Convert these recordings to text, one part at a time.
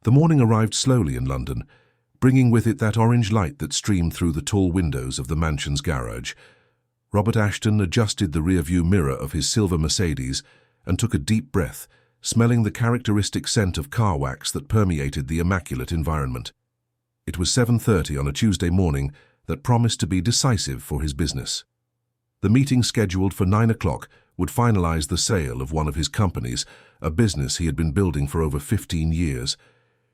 The morning arrived slowly in London, bringing with it that orange light that streamed through the tall windows of the mansion's garage. Robert Ashton adjusted the rear-view mirror of his silver Mercedes and took a deep breath, smelling the characteristic scent of car wax that permeated the immaculate environment. It was 7:30 on a Tuesday morning that promised to be decisive for his business. The meeting scheduled for 9 o'clock would finalize the sale of one of his companies, a business he had been building for over 15 years.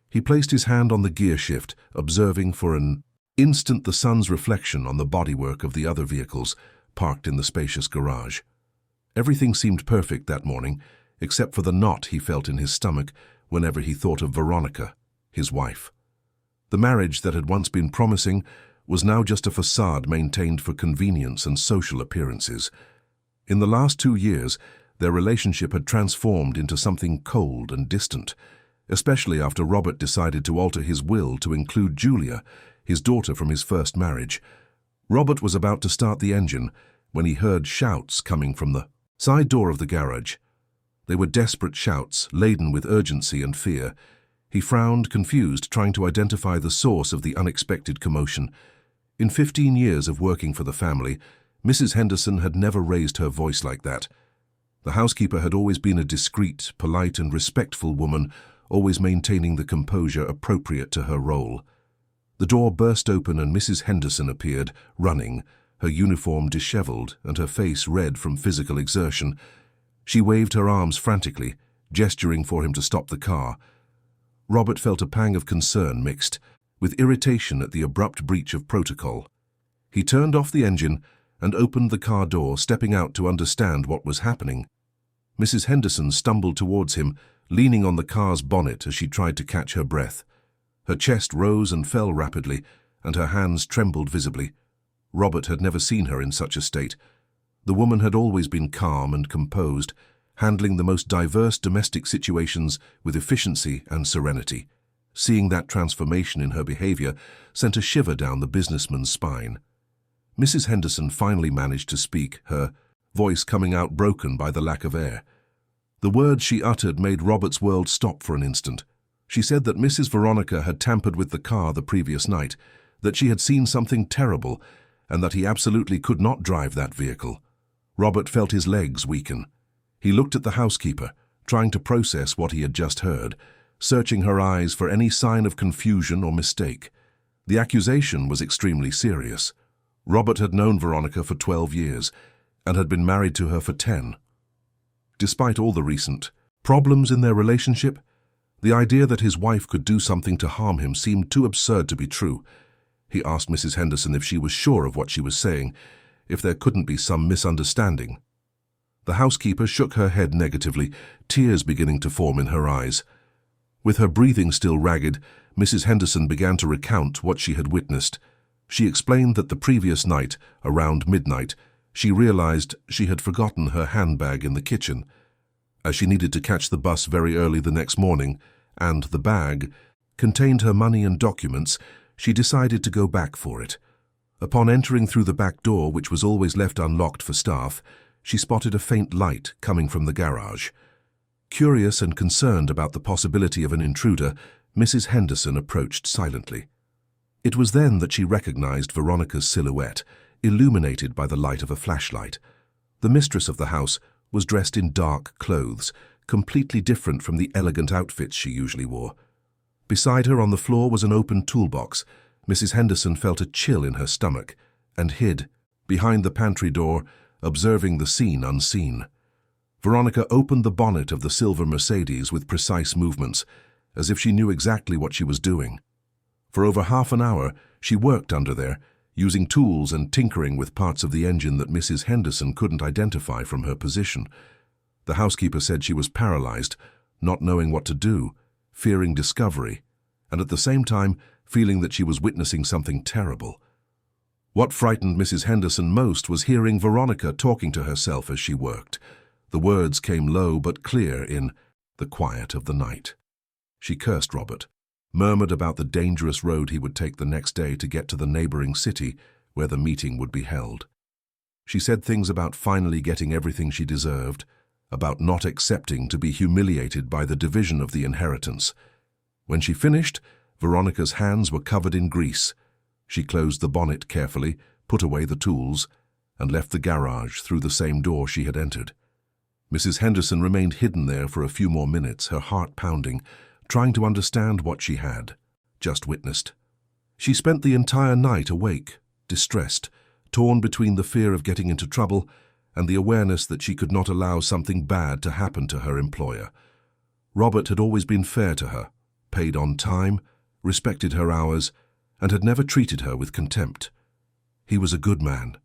He placed his hand on the gear shift, observing for an instant the sun's reflection on the bodywork of the other vehicles parked in the spacious garage. Everything seemed perfect that morning, except for the knot he felt in his stomach whenever he thought of Veronica, his wife. The marriage that had once been promising was now just a facade maintained for convenience and social appearances. In the last 2 years, their relationship had transformed into something cold and distant, especially after Robert decided to alter his will to include Julia, his daughter from his first marriage. Robert was about to start the engine when he heard shouts coming from the side door of the garage. They were desperate shouts, laden with urgency and fear. He frowned, confused, trying to identify the source of the unexpected commotion. In 15 years of working for the family, Mrs. Henderson had never raised her voice like that. The housekeeper had always been a discreet, polite, and respectful woman, always maintaining the composure appropriate to her role. The door burst open and Mrs. Henderson appeared, running, her uniform disheveled and her face red from physical exertion. She waved her arms frantically, gesturing for him to stop the car. Robert felt a pang of concern mixed with irritation at the abrupt breach of protocol. He turned off the engine and opened the car door, stepping out to understand what was happening. Mrs. Henderson stumbled towards him, leaning on the car's bonnet as she tried to catch her breath. Her chest rose and fell rapidly, and her hands trembled visibly. Robert had never seen her in such a state. The woman had always been calm and composed, handling the most diverse domestic situations with efficiency and serenity. Seeing that transformation in her behavior sent a shiver down the businessman's spine. Mrs. Henderson finally managed to speak, her voice coming out broken by the lack of air. The words she uttered made Robert's world stop for an instant. She said that Mrs. Veronica had tampered with the car the previous night, that she had seen something terrible, and that he absolutely could not drive that vehicle. Robert felt his legs weaken. He looked at the housekeeper, trying to process what he had just heard, searching her eyes for any sign of confusion or mistake. The accusation was extremely serious. Robert had known Veronica for 12 years and had been married to her for 10. Despite all the recent problems in their relationship, the idea that his wife could do something to harm him seemed too absurd to be true. He asked Mrs. Henderson if she was sure of what she was saying, if there couldn't be some misunderstanding. The housekeeper shook her head negatively, tears beginning to form in her eyes. With her breathing still ragged, Mrs. Henderson began to recount what she had witnessed. She explained that the previous night, around midnight, she realized she had forgotten her handbag in the kitchen. As she needed to catch the bus very early the next morning, and the bag contained her money and documents, she decided to go back for it. Upon entering through the back door, which was always left unlocked for staff, she spotted a faint light coming from the garage. Curious and concerned about the possibility of an intruder, Mrs. Henderson approached silently. It was then that she recognized Veronica's silhouette, illuminated by the light of a flashlight. The mistress of the house was dressed in dark clothes, completely different from the elegant outfits she usually wore. Beside her on the floor was an open toolbox. Mrs. Henderson felt a chill in her stomach and hid behind the pantry door, observing the scene unseen. Veronica opened the bonnet of the silver Mercedes with precise movements, as if she knew exactly what she was doing. For over half an hour, she worked under there, using tools and tinkering with parts of the engine that Mrs. Henderson couldn't identify from her position. The housekeeper said she was paralyzed, not knowing what to do, fearing discovery, and at the same time feeling that she was witnessing something terrible. What frightened Mrs. Henderson most was hearing Veronica talking to herself as she worked. The words came low but clear in the quiet of the night. She cursed Robert, murmured about the dangerous road he would take the next day to get to the neighboring city where the meeting would be held. She said things about finally getting everything she deserved, about not accepting to be humiliated by the division of the inheritance. When she finished, Veronica's hands were covered in grease. She closed the bonnet carefully, put away the tools, and left the garage through the same door she had entered. Mrs. Henderson remained hidden there for a few more minutes, her heart pounding, trying to understand what she had just witnessed. She spent the entire night awake, distressed, torn between the fear of getting into trouble and the awareness that she could not allow something bad to happen to her employer. Robert had always been fair to her, paid on time, respected her hours, and had never treated her with contempt. He was a good man,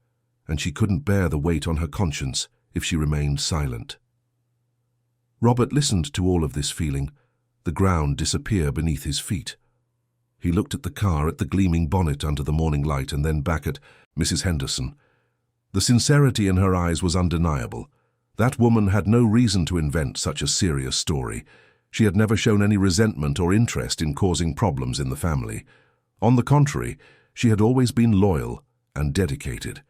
and she couldn't bear the weight on her conscience if she remained silent. Robert listened to all of this feeling, the ground disappear beneath his feet. He looked at the car, at the gleaming bonnet under the morning light, and then back at Mrs. Henderson. The sincerity in her eyes was undeniable. That woman had no reason to invent such a serious story. She had never shown any resentment or interest in causing problems in the family. On the contrary, she had always been loyal and dedicated.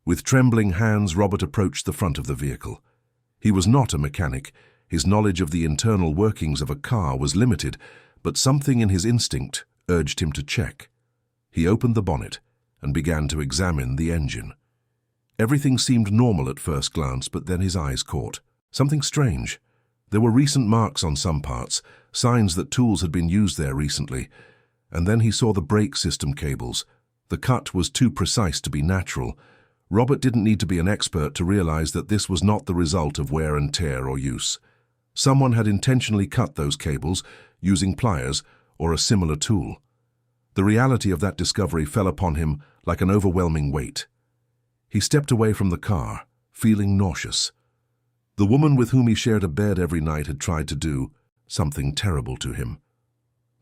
With trembling hands, Robert approached the front of the vehicle. He was not a mechanic. His knowledge of the internal workings of a car was limited, but something in his instinct urged him to check. He opened the bonnet and began to examine the engine. Everything seemed normal at first glance, but then his eyes caught something strange. There were recent marks on some parts, signs that tools had been used there recently, and then he saw the brake system cables. The cut was too precise to be natural. Robert didn't need to be an expert to realize that this was not the result of wear and tear or use. Someone had intentionally cut those cables using pliers or a similar tool. The reality of that discovery fell upon him like an overwhelming weight. He stepped away from the car, feeling nauseous. The woman with whom he shared a bed every night had tried to do something terrible to him.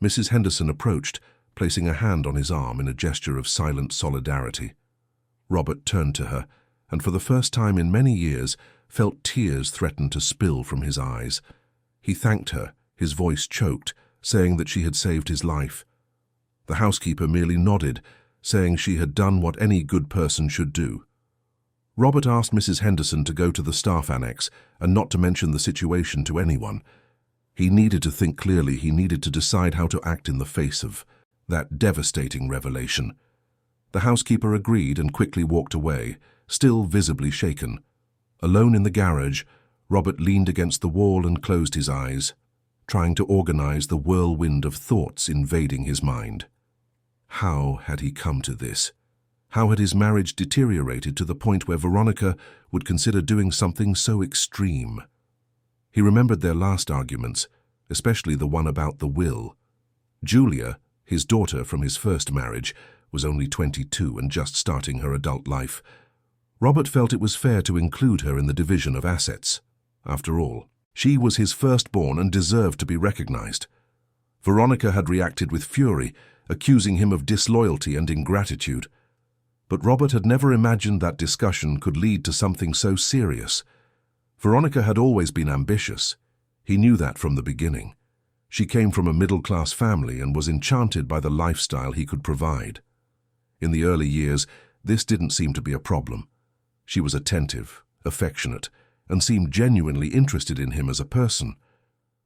Mrs. Henderson approached, placing a hand on his arm in a gesture of silent solidarity. Robert turned to her, and for the first time in many years felt tears threaten to spill from his eyes. He thanked her, his voice choked, saying that she had saved his life. The housekeeper merely nodded, saying she had done what any good person should do. Robert asked Mrs. Henderson to go to the staff annex and not to mention the situation to anyone. He needed to think clearly. He needed to decide how to act in the face of that devastating revelation. The housekeeper agreed and quickly walked away, still visibly shaken. Alone in the garage, Robert leaned against the wall and closed his eyes, trying to organize the whirlwind of thoughts invading his mind. How had he come to this? How had his marriage deteriorated to the point where Veronica would consider doing something so extreme? He remembered their last arguments, especially the one about the will. Julia, his daughter from his first marriage, was only 22 and just starting her adult life. Robert felt it was fair to include her in the division of assets. After all, she was his firstborn and deserved to be recognized. Veronica had reacted with fury, accusing him of disloyalty and ingratitude. But Robert had never imagined that discussion could lead to something so serious. Veronica had always been ambitious. He knew that from the beginning. She came from a middle-class family and was enchanted by the lifestyle he could provide. In the early years, this didn't seem to be a problem. She was attentive, affectionate, and seemed genuinely interested in him as a person.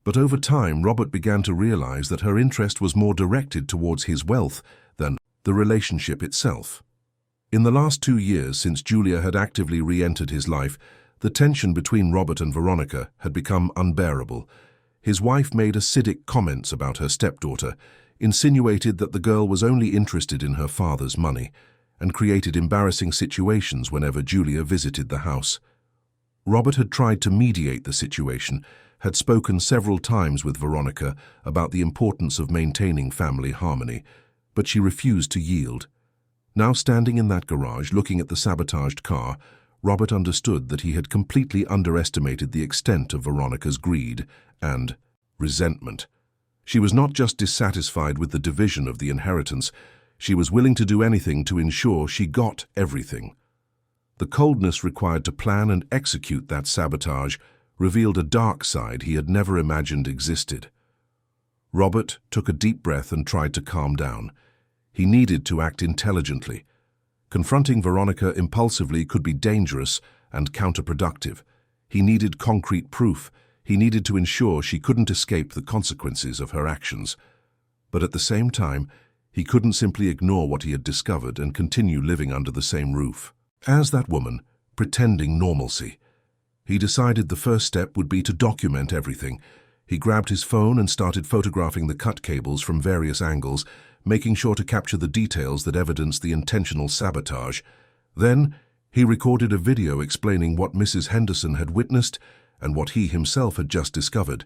But over time, Robert began to realize that her interest was more directed towards his wealth than the relationship itself. In the last 2 years since Julia had actively re-entered his life, the tension between Robert and Veronica had become unbearable. His wife made acidic comments about her stepdaughter, insinuated that the girl was only interested in her father's money, and created embarrassing situations whenever Julia visited the house. Robert had tried to mediate the situation, had spoken several times with Veronica about the importance of maintaining family harmony, but she refused to yield. Now standing in that garage, looking at the sabotaged car, Robert understood that he had completely underestimated the extent of Veronica's greed and resentment. She was not just dissatisfied with the division of the inheritance, she was willing to do anything to ensure she got everything. The coldness required to plan and execute that sabotage revealed a dark side he had never imagined existed. Robert took a deep breath and tried to calm down. He needed to act intelligently. Confronting Veronica impulsively could be dangerous and counterproductive. He needed concrete proof. He needed to ensure she couldn't escape the consequences of her actions. But at the same time, he couldn't simply ignore what he had discovered and continue living under the same roof. As that woman, pretending normalcy, he decided the first step would be to document everything. He grabbed his phone and started photographing the cut cables from various angles, making sure to capture the details that evidenced the intentional sabotage. Then, he recorded a video explaining what Mrs. Henderson had witnessed and what he himself had just discovered.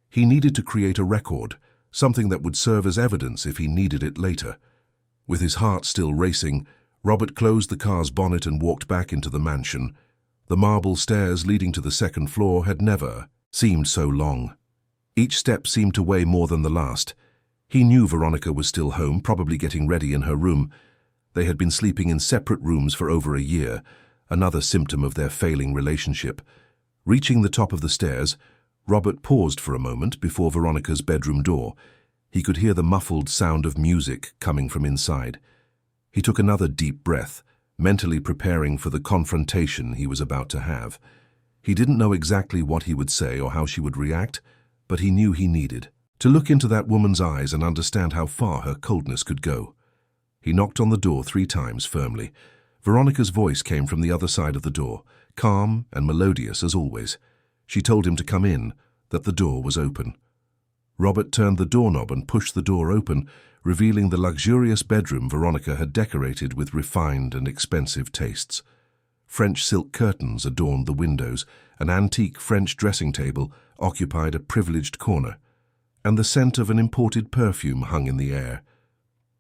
He needed to create a record, something that would serve as evidence if he needed it later. With his heart still racing, Robert closed the car's bonnet and walked back into the mansion. The marble stairs leading to the second floor had never seemed so long. Each step seemed to weigh more than the last. He knew Veronica was still home, probably getting ready in her room. They had been sleeping in separate rooms for over a year, another symptom of their failing relationship. Reaching the top of the stairs, Robert paused for a moment before Veronica's bedroom door. He could hear the muffled sound of music coming from inside. He took another deep breath, mentally preparing for the confrontation he was about to have. He didn't know exactly what he would say or how she would react, but he knew he needed to look into that woman's eyes and understand how far her coldness could go. He knocked on the door 3 times firmly. Veronica's voice came from the other side of the door, calm and melodious as always. She told him to come in, that the door was open. Robert turned the doorknob and pushed the door open, revealing the luxurious bedroom Veronica had decorated with refined and expensive tastes. French silk curtains adorned the windows, an antique French dressing table occupied a privileged corner, and the scent of an imported perfume hung in the air.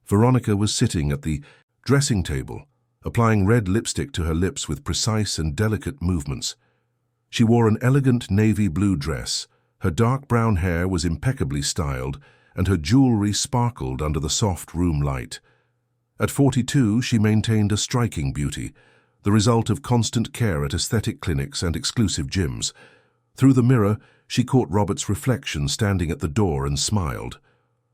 Veronica was sitting at the dressing table, applying red lipstick to her lips with precise and delicate movements. She wore an elegant navy blue dress, her dark brown hair was impeccably styled, and her jewelry sparkled under the soft room light. At 42, she maintained a striking beauty, the result of constant care at aesthetic clinics and exclusive gyms. Through the mirror, she caught Robert's reflection standing at the door and smiled.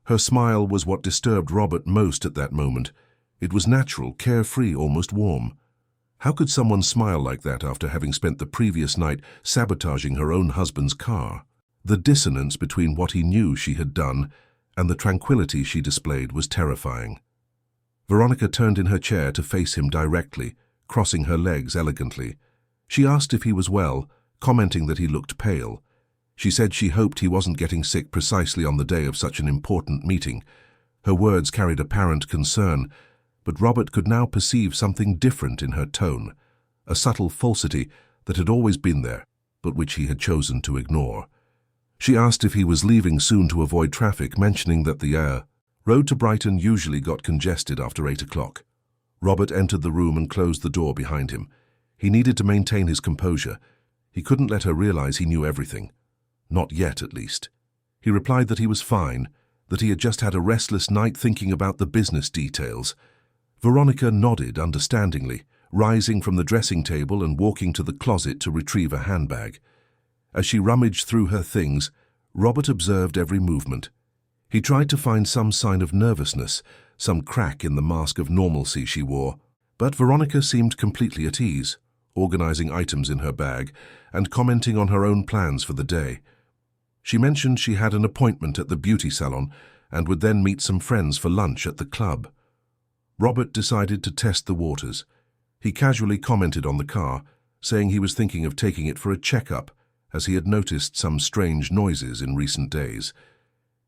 Her smile was what disturbed Robert most at that moment. It was natural, carefree, almost warm. How could someone smile like that after having spent the previous night sabotaging her own husband's car? The dissonance between what he knew she had done and the tranquility she displayed was terrifying. Veronica turned in her chair to face him directly, crossing her legs elegantly. She asked if he was well, commenting that he looked pale. She said she hoped he wasn't getting sick precisely on the day of such an important meeting. Her words carried apparent concern, but Robert could now perceive something different in her tone, a subtle falsity that had always been there, but which he had chosen to ignore. She asked if he was leaving soon to avoid traffic, mentioning that the road to Brighton usually got congested after 8 o'clock. Robert entered the room and closed the door behind him. He needed to maintain his composure. He couldn't let her realize he knew everything. Not yet, at least. He replied that he was fine, that he had just had a restless night thinking about the business details. Veronica nodded understandingly, rising from the dressing table and walking to the closet to retrieve a handbag. As she rummaged through her things, Robert observed every movement. He tried to find some sign of nervousness, some crack in the mask of normalcy she wore, but Veronica seemed completely at ease, organizing items in her bag and commenting on her own plans for the day. She mentioned she had an appointment at the beauty salon and would then meet some friends for lunch at the club. Robert decided to test the waters. He casually commented on the car, saying he was thinking of taking it for a checkup, as he had noticed some strange noises in recent days.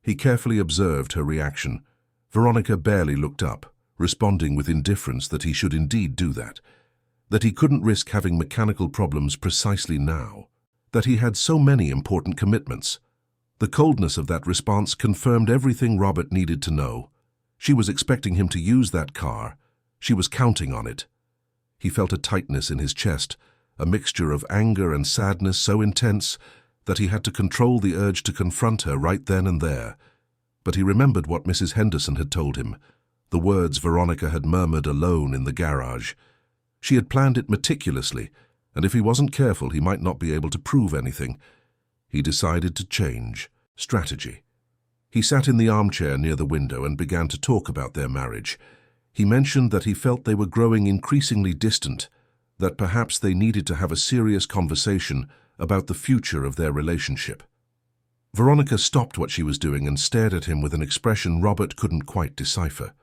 He carefully observed her reaction. Veronica barely looked up, responding with indifference that he should indeed do that he couldn't risk having mechanical problems precisely now, that he had so many important commitments. The coldness of that response confirmed everything Robert needed to know. She was expecting him to use that car. She was counting on it. He felt a tightness in his chest, a mixture of anger and sadness so intense that he had to control the urge to confront her right then and there. But he remembered what Mrs. Henderson had told him, the words Veronica had murmured alone in the garage. She had planned it meticulously, and if he wasn't careful, he might not be able to prove anything. He decided to change strategy. He sat in the armchair near the window and began to talk about their marriage. He mentioned that he felt they were growing increasingly distant, that perhaps they needed to have a serious conversation about the future of their relationship. Veronica stopped what she was doing and stared at him with an expression Robert couldn't quite decipher.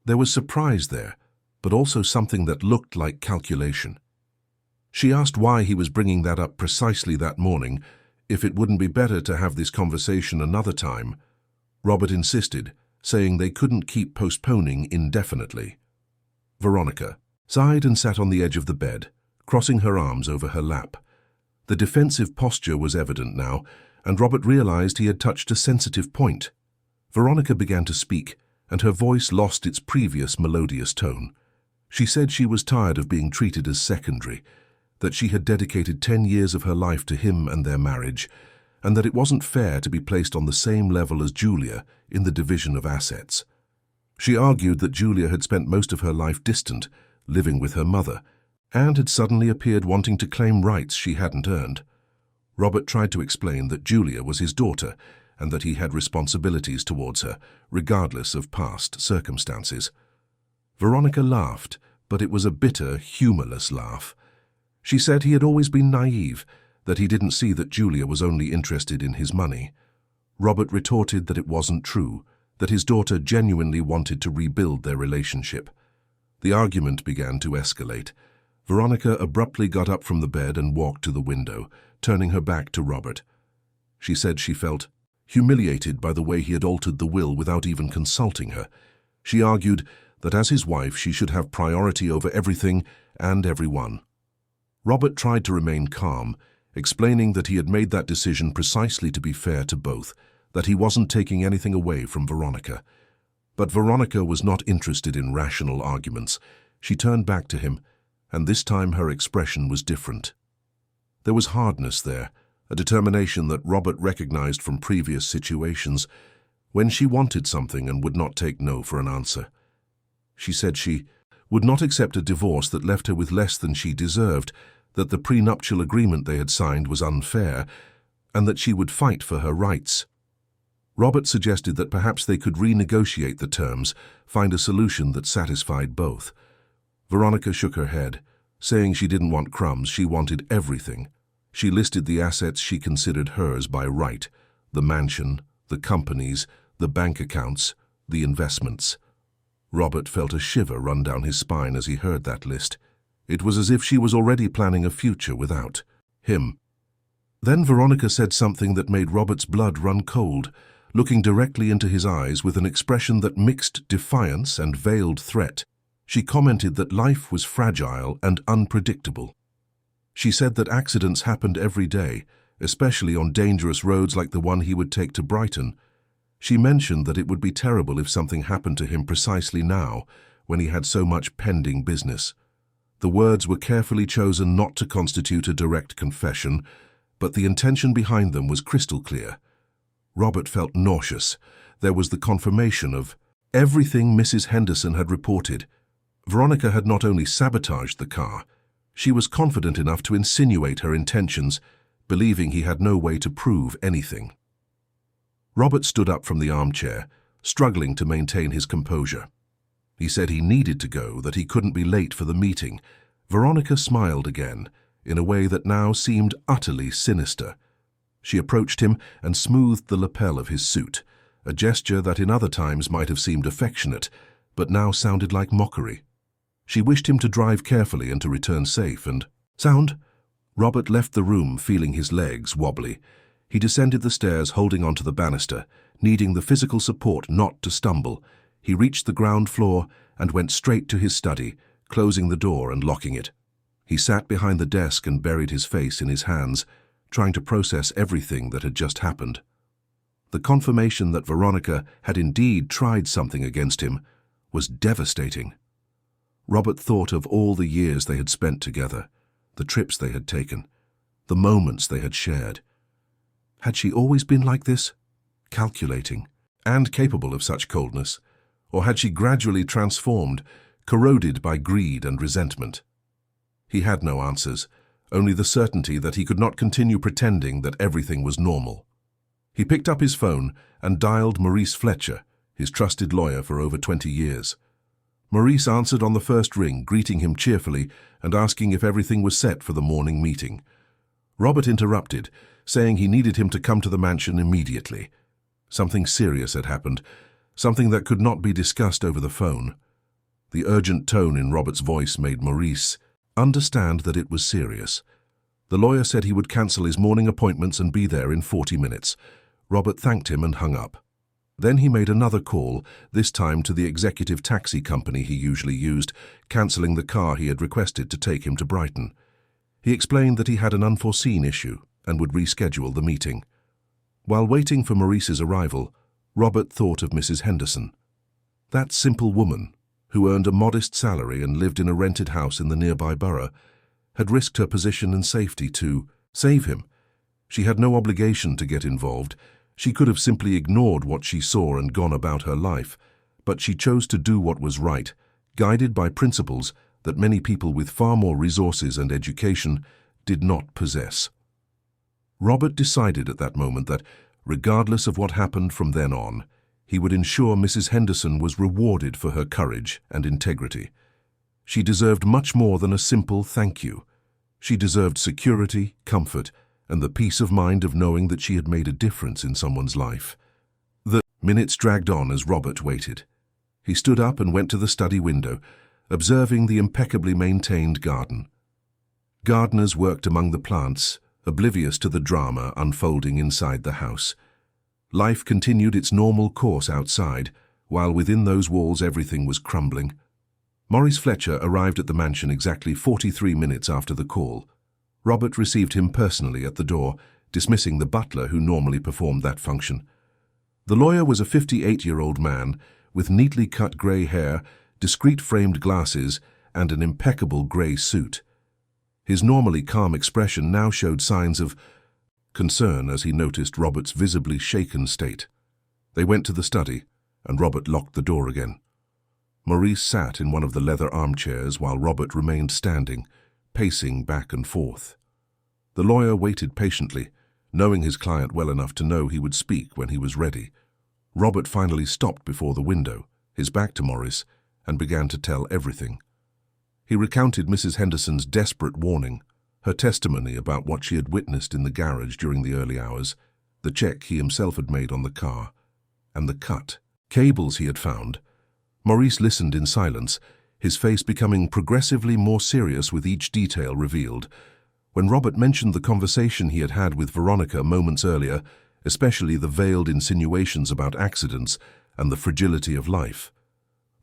There was surprise there, but also something that looked like calculation. She asked why he was bringing that up precisely that morning, if it wouldn't be better to have this conversation another time. Robert insisted, saying they couldn't keep postponing indefinitely. Veronica sighed and sat on the edge of the bed, crossing her arms over her lap. The defensive posture was evident now, and Robert realized he had touched a sensitive point. Veronica began to speak, and her voice lost its previous melodious tone. She said she was tired of being treated as secondary, that she had dedicated 10 years of her life to him and their marriage, and that it wasn't fair to be placed on the same level as Julia in the division of assets. She argued that Julia had spent most of her life distant, living with her mother, and had suddenly appeared wanting to claim rights she hadn't earned. Robert tried to explain that Julia was his daughter and that he had responsibilities towards her, regardless of past circumstances. Veronica laughed, but it was a bitter, humorless laugh. She said he had always been naive, that he didn't see that Julia was only interested in his money. Robert retorted that it wasn't true, that his daughter genuinely wanted to rebuild their relationship. The argument began to escalate. Veronica abruptly got up from the bed and walked to the window, turning her back to Robert. She said she felt humiliated by the way he had altered the will without even consulting her. She argued that as his wife she should have priority over everything and everyone. Robert tried to remain calm, explaining that he had made that decision precisely to be fair to both, that he wasn't taking anything away from Veronica. But Veronica was not interested in rational arguments. She turned back to him, and this time her expression was different. There was hardness there, a determination that Robert recognized from previous situations, when she wanted something and would not take no for an answer. She said she would not accept a divorce that left her with less than she deserved, that the prenuptial agreement they had signed was unfair, and that she would fight for her rights. Robert suggested that perhaps they could renegotiate the terms, find a solution that satisfied both. Veronica shook her head, saying she didn't want crumbs, she wanted everything. She listed the assets she considered hers by right, the mansion, the companies, the bank accounts, the investments. Robert felt a shiver run down his spine as he heard that list. It was as if she was already planning a future without him. Then Veronica said something that made Robert's blood run cold, looking directly into his eyes with an expression that mixed defiance and veiled threat. She commented that life was fragile and unpredictable. She said that accidents happened every day, especially on dangerous roads like the one he would take to Brighton. She mentioned that it would be terrible if something happened to him precisely now, when he had so much pending business. The words were carefully chosen not to constitute a direct confession, but the intention behind them was crystal clear. Robert felt nauseous. There was the confirmation of everything Mrs. Henderson had reported. Veronica had not only sabotaged the car, she was confident enough to insinuate her intentions, believing he had no way to prove anything. Robert stood up from the armchair, struggling to maintain his composure. He said he needed to go, that he couldn't be late for the meeting. Veronica smiled again, in a way that now seemed utterly sinister. She approached him and smoothed the lapel of his suit, a gesture that in other times might have seemed affectionate, but now sounded like mockery. She wished him to drive carefully and to return safe and sound. Robert left the room feeling his legs wobbly. He descended the stairs holding onto the banister, needing the physical support not to stumble. He reached the ground floor and went straight to his study, closing the door and locking it. He sat behind the desk and buried his face in his hands, trying to process everything that had just happened. The confirmation that Veronica had indeed tried something against him was devastating. Robert thought of all the years they had spent together, the trips they had taken, the moments they had shared. Had she always been like this, calculating, and capable of such coldness? Or had she gradually transformed, corroded by greed and resentment? He had no answers, only the certainty that he could not continue pretending that everything was normal. He picked up his phone and dialed Maurice Fletcher, his trusted lawyer for over 20 years. Maurice answered on the first ring, greeting him cheerfully and asking if everything was set for the morning meeting. Robert interrupted, saying he needed him to come to the mansion immediately. Something serious had happened, something that could not be discussed over the phone. The urgent tone in Robert's voice made Maurice understand that it was serious. The lawyer said he would cancel his morning appointments and be there in 40 minutes. Robert thanked him and hung up. Then he made another call, this time to the executive taxi company he usually used, cancelling the car he had requested to take him to Brighton. He explained that he had an unforeseen issue and would reschedule the meeting. While waiting for Maurice's arrival, Robert thought of Mrs. Henderson. That simple woman, who earned a modest salary and lived in a rented house in the nearby borough, had risked her position and safety to save him. She had no obligation to get involved. She could have simply ignored what she saw and gone about her life, but she chose to do what was right, guided by principles that many people with far more resources and education did not possess. Robert decided at that moment that, regardless of what happened from then on, he would ensure Mrs. Henderson was rewarded for her courage and integrity. She deserved much more than a simple thank you. She deserved security, comfort, and the peace of mind of knowing that she had made a difference in someone's life. The minutes dragged on as Robert waited. He stood up and went to the study window, observing the impeccably maintained garden. Gardeners worked among the plants, oblivious to the drama unfolding inside the house. Life continued its normal course outside, while within those walls everything was crumbling. Maurice Fletcher arrived at the mansion exactly 43 minutes after the call. Robert received him personally at the door, dismissing the butler who normally performed that function. The lawyer was a 58-year-old man with neatly cut grey hair, discreet framed glasses, and an impeccable grey suit. His normally calm expression now showed signs of concern as he noticed Robert's visibly shaken state. They went to the study, and Robert locked the door again. Maurice sat in one of the leather armchairs while Robert remained standing, pacing back and forth. The lawyer waited patiently, knowing his client well enough to know he would speak when he was ready. Robert finally stopped before the window, his back to Maurice, and began to tell everything. He recounted Mrs. Henderson's desperate warning, her testimony about what she had witnessed in the garage during the early hours, the check he himself had made on the car, and the cut cables he had found. Maurice listened in silence, his face becoming progressively more serious with each detail revealed. When Robert mentioned the conversation he had had with Veronica moments earlier, especially the veiled insinuations about accidents and the fragility of life,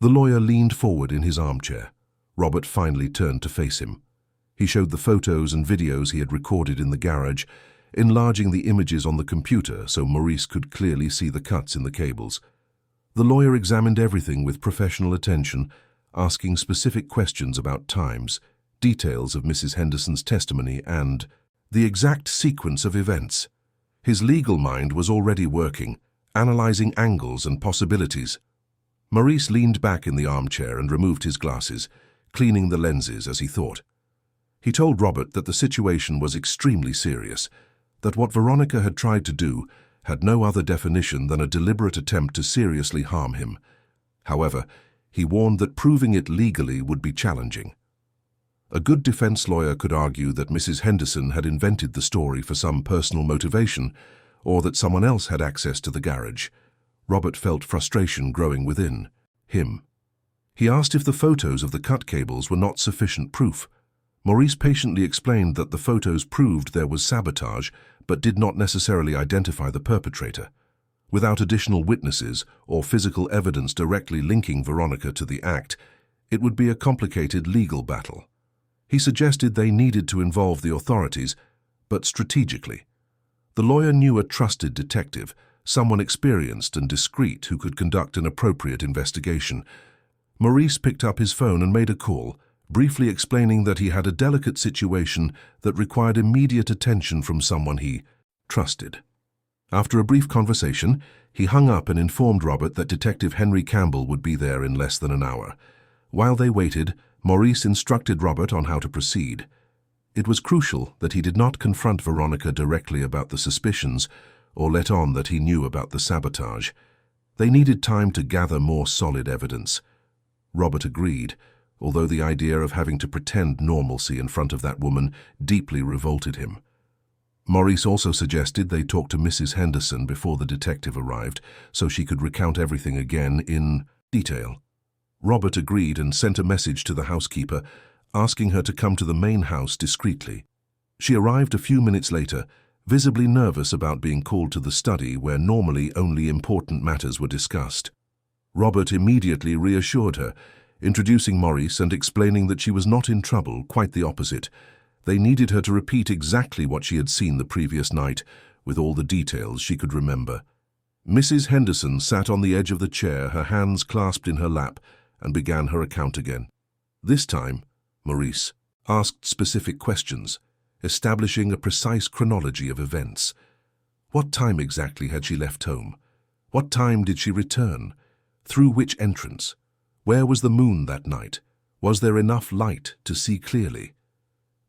the lawyer leaned forward in his armchair. Robert finally turned to face him. He showed the photos and videos he had recorded in the garage, enlarging the images on the computer so Maurice could clearly see the cuts in the cables. The lawyer examined everything with professional attention, asking specific questions about times, details of Mrs. Henderson's testimony, and the exact sequence of events. His legal mind was already working, analyzing angles and possibilities. Maurice leaned back in the armchair and removed his glasses, cleaning the lenses as he thought. He told Robert that the situation was extremely serious, that what Veronica had tried to do had no other definition than a deliberate attempt to seriously harm him. However, he warned that proving it legally would be challenging. A good defense lawyer could argue that Mrs. Henderson had invented the story for some personal motivation, or that someone else had access to the garage. Robert felt frustration growing within him. He asked if the photos of the cut cables were not sufficient proof. Maurice patiently explained that the photos proved there was sabotage, but did not necessarily identify the perpetrator. Without additional witnesses or physical evidence directly linking Veronica to the act, it would be a complicated legal battle. He suggested they needed to involve the authorities, but strategically. The lawyer knew a trusted detective, someone experienced and discreet who could conduct an appropriate investigation. Maurice picked up his phone and made a call, briefly explaining that he had a delicate situation that required immediate attention from someone he trusted. After a brief conversation, he hung up and informed Robert that Detective Henry Campbell would be there in less than an hour. While they waited, Maurice instructed Robert on how to proceed. It was crucial that he did not confront Veronica directly about the suspicions or let on that he knew about the sabotage. They needed time to gather more solid evidence. Robert agreed, although the idea of having to pretend normalcy in front of that woman deeply revolted him. Maurice also suggested they talk to Mrs. Henderson before the detective arrived, so she could recount everything again in detail. Robert agreed and sent a message to the housekeeper, asking her to come to the main house discreetly. She arrived a few minutes later, visibly nervous about being called to the study where normally only important matters were discussed. Robert immediately reassured her, introducing Maurice and explaining that she was not in trouble, quite the opposite. They needed her to repeat exactly what she had seen the previous night, with all the details she could remember. Mrs. Henderson sat on the edge of the chair, her hands clasped in her lap, and began her account again. This time, Maurice asked specific questions, establishing a precise chronology of events. What time exactly had she left home? What time did she return? Through which entrance? Where was the moon that night? Was there enough light to see clearly?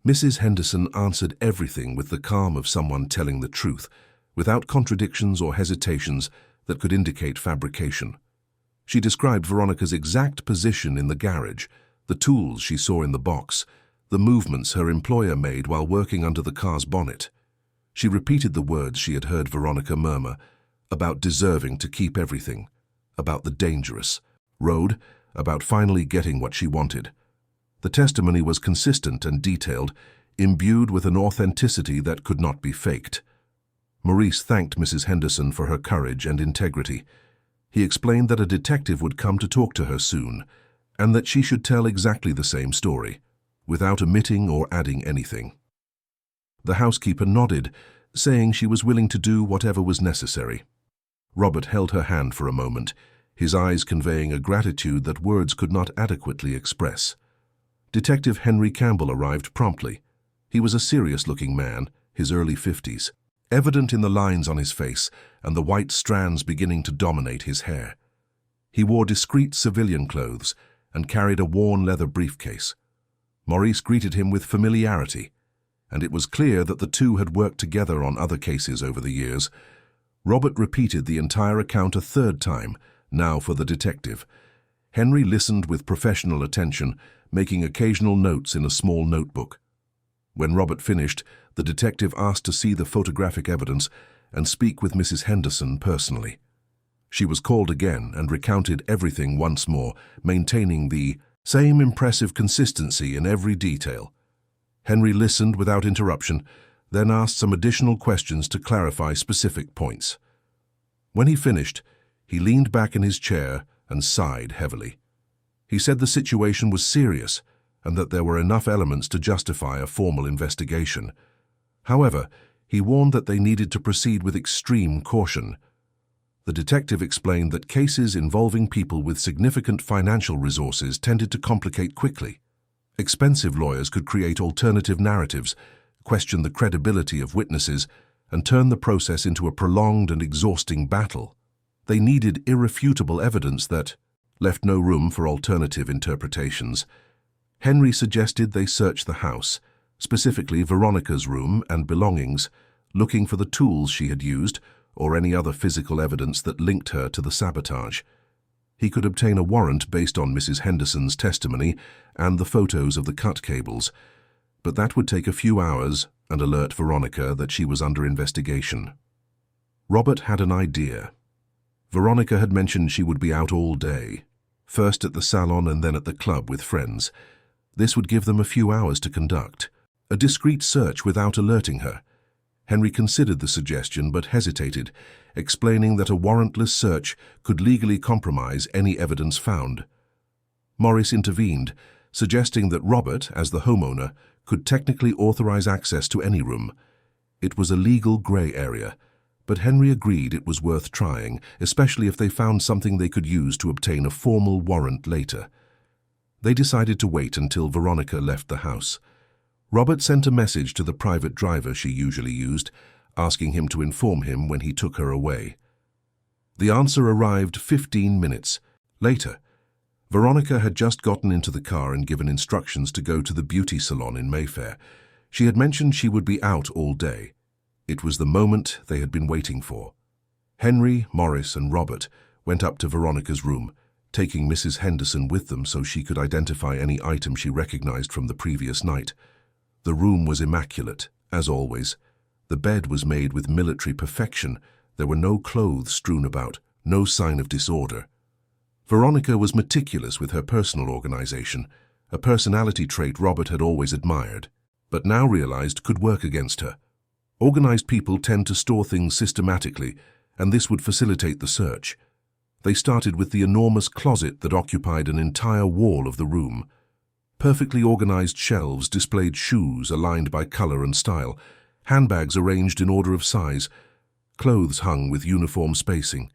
Mrs. Henderson answered everything with the calm of someone telling the truth, without contradictions or hesitations that could indicate fabrication. She described Veronica's exact position in the garage, the tools she saw in the box, the movements her employer made while working under the car's bonnet. She repeated the words she had heard Veronica murmur, about deserving to keep everything, about the dangerous road, about finally getting what she wanted. The testimony was consistent and detailed, imbued with an authenticity that could not be faked. Maurice thanked Mrs. Henderson for her courage and integrity. He explained that a detective would come to talk to her soon, and that she should tell exactly the same story, without omitting or adding anything. The housekeeper nodded, saying she was willing to do whatever was necessary. Robert held her hand for a moment, his eyes conveying a gratitude that words could not adequately express. Detective Henry Campbell arrived promptly. He was a serious-looking man, his early 50s, evident in the lines on his face and the white strands beginning to dominate his hair. He wore discreet civilian clothes and carried a worn leather briefcase. Maurice greeted him with familiarity, and it was clear that the two had worked together on other cases over the years. Robert repeated the entire account a third time, now for the detective. Henry listened with professional attention, making occasional notes in a small notebook. When Robert finished, the detective asked to see the photographic evidence and speak with Mrs. Henderson personally. She was called again and recounted everything once more, maintaining the same impressive consistency in every detail. Henry listened without interruption, then asked some additional questions to clarify specific points. When he finished, he leaned back in his chair and sighed heavily. He said the situation was serious and that there were enough elements to justify a formal investigation. However, he warned that they needed to proceed with extreme caution. The detective explained that cases involving people with significant financial resources tended to complicate quickly. Expensive lawyers could create alternative narratives, question the credibility of witnesses, and turn the process into a prolonged and exhausting battle. They needed irrefutable evidence that left no room for alternative interpretations. Henry suggested they search the house, specifically Veronica's room and belongings, looking for the tools she had used or any other physical evidence that linked her to the sabotage. He could obtain a warrant based on Mrs. Henderson's testimony and the photos of the cut cables, but that would take a few hours and alert Veronica that she was under investigation. Robert had an idea. Veronica had mentioned she would be out all day, first at the salon and then at the club with friends. This would give them a few hours to conduct a discreet search without alerting her. Henry considered the suggestion but hesitated, explaining that a warrantless search could legally compromise any evidence found. Maurice intervened, suggesting that Robert, as the homeowner, could technically authorize access to any room. It was a legal gray area, but Henry agreed it was worth trying, especially if they found something they could use to obtain a formal warrant later. They decided to wait until Veronica left the house. Robert sent a message to the private driver she usually used, asking him to inform him when he took her away. The answer arrived 15 minutes later. Veronica had just gotten into the car and given instructions to go to the beauty salon in Mayfair. She had mentioned she would be out all day. It was the moment they had been waiting for. Henry, Maurice, and Robert went up to Veronica's room, taking Mrs. Henderson with them so she could identify any item she recognized from the previous night. The room was immaculate, as always. The bed was made with military perfection. There were no clothes strewn about, no sign of disorder. Veronica was meticulous with her personal organization, a personality trait Robert had always admired, but now realized could work against her. Organized people tend to store things systematically, and this would facilitate the search. They started with the enormous closet that occupied an entire wall of the room. Perfectly organized shelves displayed shoes aligned by color and style, handbags arranged in order of size, clothes hung with uniform spacing.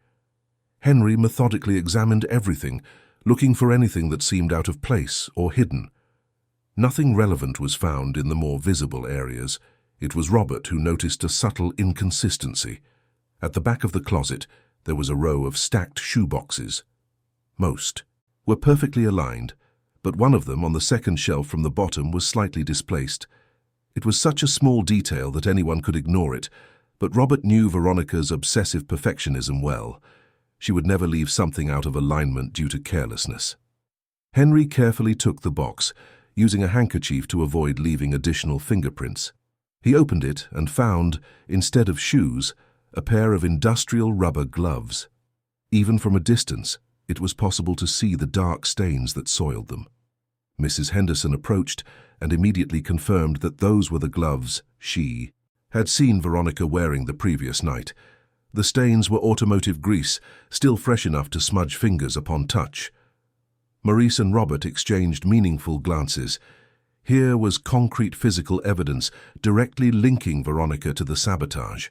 Henry methodically examined everything, looking for anything that seemed out of place or hidden. Nothing relevant was found in the more visible areas. It was Robert who noticed a subtle inconsistency. At the back of the closet, there was a row of stacked shoeboxes. Most were perfectly aligned, but one of them on the second shelf from the bottom was slightly displaced. It was such a small detail that anyone could ignore it, but Robert knew Veronica's obsessive perfectionism well. She would never leave something out of alignment due to carelessness. Henry carefully took the box, using a handkerchief to avoid leaving additional fingerprints. He opened it and found, instead of shoes, a pair of industrial rubber gloves. Even from a distance, it was possible to see the dark stains that soiled them. Mrs. Henderson approached and immediately confirmed that those were the gloves she had seen Veronica wearing the previous night. The stains were automotive grease, still fresh enough to smudge fingers upon touch. Maurice and Robert exchanged meaningful glances. Here was concrete physical evidence directly linking Veronica to the sabotage.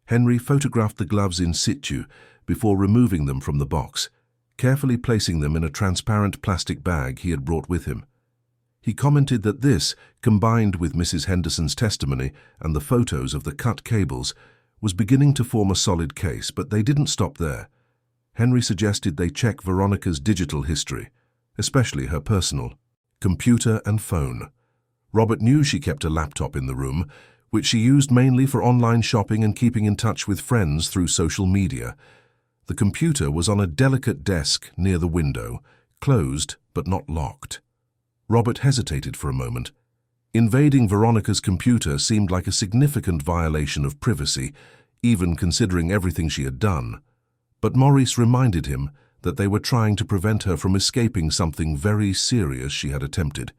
Henry photographed the gloves in situ before removing them from the box, carefully placing them in a transparent plastic bag he had brought with him. He commented that this, combined with Mrs. Henderson's testimony and the photos of the cut cables, was beginning to form a solid case, but they didn't stop there. Henry suggested they check Veronica's digital history, especially her personal computer and phone. Robert knew she kept a laptop in the room, which she used mainly for online shopping and keeping in touch with friends through social media. The computer was on a delicate desk near the window, closed but not locked. Robert hesitated for a moment. Invading Veronica's computer seemed like a significant violation of privacy, even considering everything she had done. But Maurice reminded him that they were trying to prevent her from escaping something very serious she had attempted.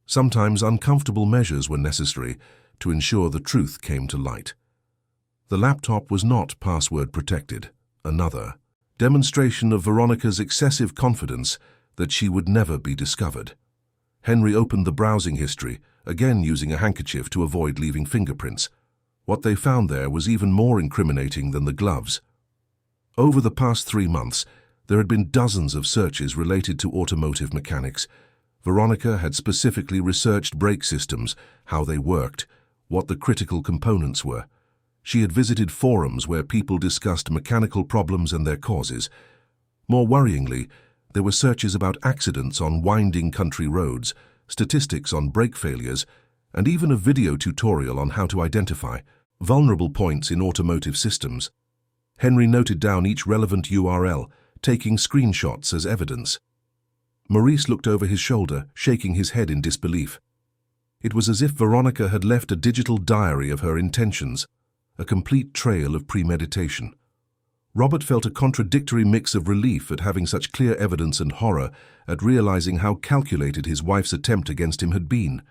Sometimes uncomfortable measures were necessary to ensure the truth came to light. The laptop was not password protected, another demonstration of Veronica's excessive confidence that she would never be discovered. Henry opened the browsing history, again using a handkerchief to avoid leaving fingerprints. What they found there was even more incriminating than the gloves. Over the past 3 months, there had been dozens of searches related to automotive mechanics. Veronica had specifically researched brake systems, how they worked, what the critical components were. She had visited forums where people discussed mechanical problems and their causes. More worryingly, there were searches about accidents on winding country roads, statistics on brake failures, and even a video tutorial on how to identify vulnerable points in automotive systems. Henry noted down each relevant URL, taking screenshots as evidence. Maurice looked over his shoulder, shaking his head in disbelief. It was as if Veronica had left a digital diary of her intentions, a complete trail of premeditation. Robert felt a contradictory mix of relief at having such clear evidence and horror at realizing how calculated his wife's attempt against him had been.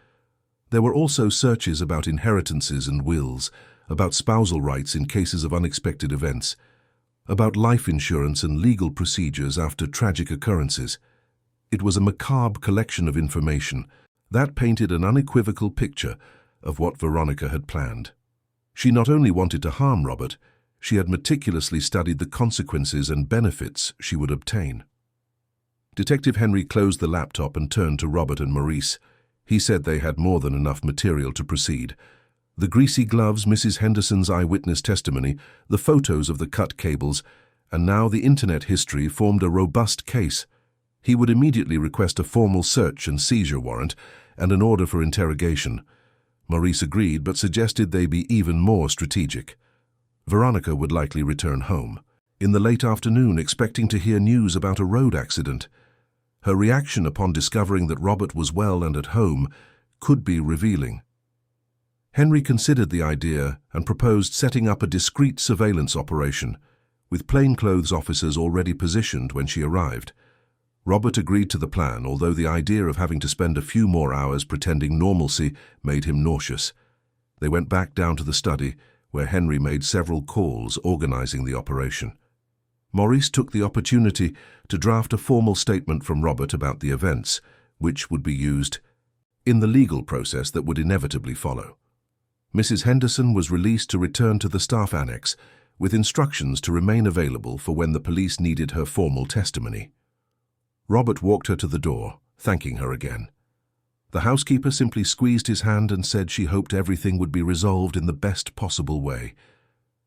There were also searches about inheritances and wills, about spousal rights in cases of unexpected events, about life insurance and legal procedures after tragic occurrences. It was a macabre collection of information that painted an unequivocal picture of what Veronica had planned. She not only wanted to harm Robert, she had meticulously studied the consequences and benefits she would obtain. Detective Henry closed the laptop and turned to Robert and Maurice. He said they had more than enough material to proceed. The greasy gloves, Mrs. Henderson's eyewitness testimony, the photos of the cut cables, and now the internet history formed a robust case. He would immediately request a formal search and seizure warrant and an order for interrogation. Maurice agreed, but suggested they be even more strategic. Veronica would likely return home in the late afternoon, expecting to hear news about a road accident. Her reaction upon discovering that Robert was well and at home could be revealing. Henry considered the idea and proposed setting up a discreet surveillance operation, with plainclothes officers already positioned when she arrived. Robert agreed to the plan, although the idea of having to spend a few more hours pretending normalcy made him nauseous. They went back down to the study, where Henry made several calls organizing the operation. Maurice took the opportunity to draft a formal statement from Robert about the events, which would be used in the legal process that would inevitably follow. Mrs. Henderson was released to return to the staff annex, with instructions to remain available for when the police needed her formal testimony. Robert walked her to the door, thanking her again. The housekeeper simply squeezed his hand and said she hoped everything would be resolved in the best possible way.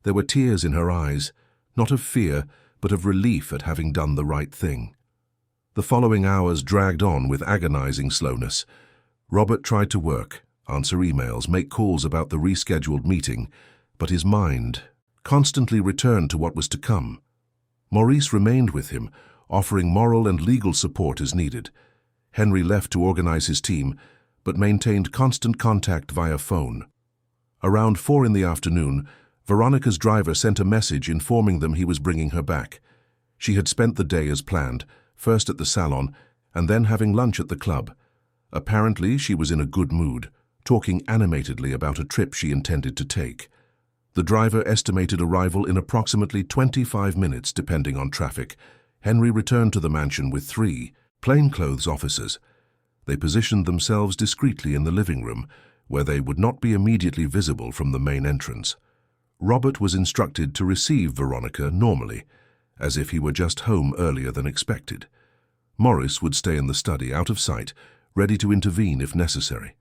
There were tears in her eyes, not of fear, but of relief at having done the right thing. The following hours dragged on with agonizing slowness. Robert tried to work, answer emails, make calls about the rescheduled meeting, but his mind constantly returned to what was to come. Maurice remained with him, offering moral and legal support as needed. Henry left to organize his team, but maintained constant contact via phone. Around 4 in the afternoon, Veronica's driver sent a message informing them he was bringing her back. She had spent the day as planned, first at the salon and then having lunch at the club. Apparently, she was in a good mood, talking animatedly about a trip she intended to take. The driver estimated arrival in approximately 25 minutes, depending on traffic. Henry returned to the mansion with 3 plainclothes officers. They positioned themselves discreetly in the living room, where they would not be immediately visible from the main entrance. Robert was instructed to receive Veronica normally, as if he were just home earlier than expected. Maurice would stay in the study, out of sight, ready to intervene if necessary.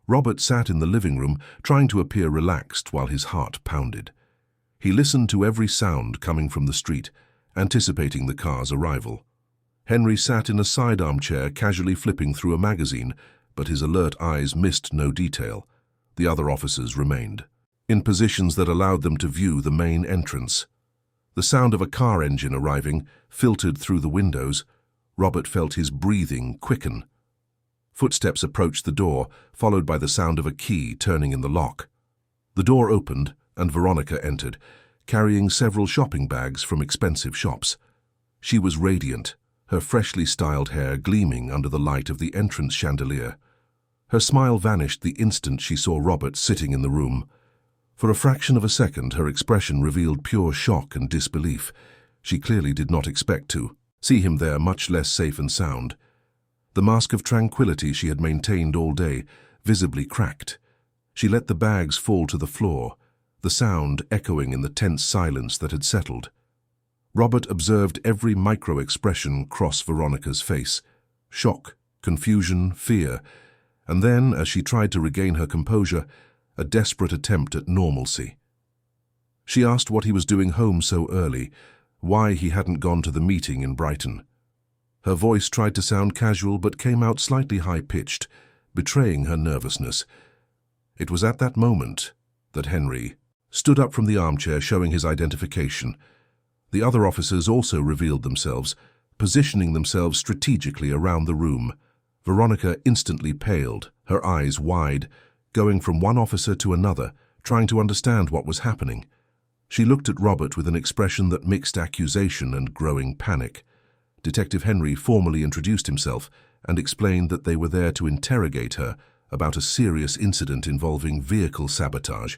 Robert sat in the living room, trying to appear relaxed while his heart pounded. He listened to every sound coming from the street, anticipating the car's arrival. Henry sat in a side armchair, casually flipping through a magazine, but his alert eyes missed no detail. The other officers remained, in positions that allowed them to view the main entrance. The sound of a car engine arriving filtered through the windows. Robert felt his breathing quicken. Footsteps approached the door, followed by the sound of a key turning in the lock. The door opened, and Veronica entered, carrying several shopping bags from expensive shops. She was radiant, her freshly styled hair gleaming under the light of the entrance chandelier. Her smile vanished the instant she saw Robert sitting in the room. For a fraction of a second, her expression revealed pure shock and disbelief. She clearly did not expect to see him there, much less safe and sound. The mask of tranquility she had maintained all day visibly cracked. She let the bags fall to the floor, the sound echoing in the tense silence that had settled. Robert observed every micro-expression cross Veronica's face: shock, confusion, fear, and then, as she tried to regain her composure, a desperate attempt at normalcy. She asked what he was doing home so early, why he hadn't gone to the meeting in Brighton. Her voice tried to sound casual but came out slightly high-pitched, betraying her nervousness. It was at that moment that Henry stood up from the armchair, showing his identification. The other officers also revealed themselves, positioning themselves strategically around the room. Veronica instantly paled, her eyes wide, going from one officer to another, trying to understand what was happening. She looked at Robert with an expression that mixed accusation and growing panic. Detective Henry formally introduced himself and explained that they were there to interrogate her about a serious incident involving vehicle sabotage.